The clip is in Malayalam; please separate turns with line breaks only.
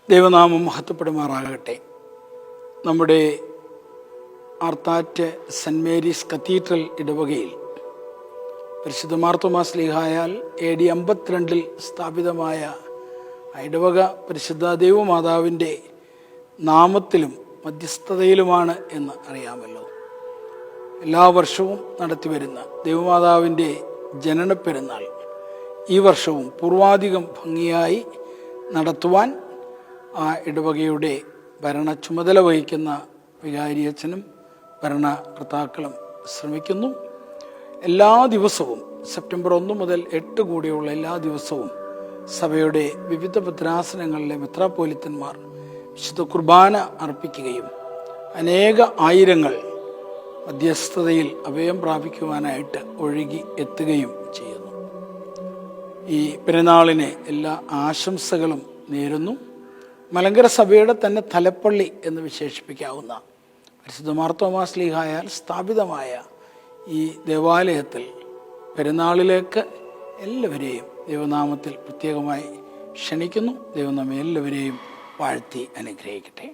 ദൈവനാമം മഹത്വപ്പെടുമാറാകട്ടെ. നമ്മുടെ ആർത്താറ്റ് സെൻറ് മേരീസ് കത്തീഡ്രൽ ഇടവകയിൽ പരിശുദ്ധ മാർത്തോമാ ശ്ലീഹായാൽ AD 52 സ്ഥാപിതമായ ഇടവക പരിശുദ്ധ ദൈവമാതാവിൻ്റെ നാമത്തിലും മധ്യസ്ഥതയിലുമാണ് എന്ന് അറിയാമല്ലോ. എല്ലാ വർഷവും നടത്തിവരുന്ന ദൈവമാതാവിൻ്റെ ജനന പെരുന്നാൾ ഈ വർഷവും പൂർവാധികം ഭംഗിയായി നടത്തുവാൻ ആ ഇടവകയുടെ ഭരണ ചുമതല വഹിക്കുന്ന വികാരിയച്ഛനും ഭരണകർത്താക്കളും ശ്രമിക്കുന്നു. എല്ലാ ദിവസവും സെപ്റ്റംബർ 1 മുതൽ 8 കൂടിയുള്ള എല്ലാ ദിവസവും സഭയുടെ വിവിധ ഭദ്രാസനങ്ങളിലെ മെത്രാപ്പോലിത്തന്മാർ വിശുദ്ധ കുർബാന അർപ്പിക്കുകയും അനേക ആയിരങ്ങൾ മധ്യസ്ഥതയിൽ അഭയം പ്രാപിക്കുവാനായിട്ട് ഒഴുകി എത്തുകയും ചെയ്യുന്നു. ഈ പെരുന്നാളിന് എല്ലാ ആശംസകളും നേരുന്നു. മലങ്കര സഭയുടെ തന്നെ തലപ്പള്ളി എന്ന് വിശേഷിപ്പിക്കാവുന്ന പരിശുദ്ധ മാർത്തോമാ ശ്ലീഹായാൽ സ്ഥാപിതമായ ഈ ദേവാലയത്തിൽ പെരുന്നാളിലേക്ക് എല്ലാവരെയും ദൈവനാമത്തിൽ പ്രത്യേകമായി ക്ഷണിക്കുന്നു. ദൈവം നമ്മെ എല്ലാവരെയും വാഴ്ത്തി അനുഗ്രഹിക്കട്ടെ.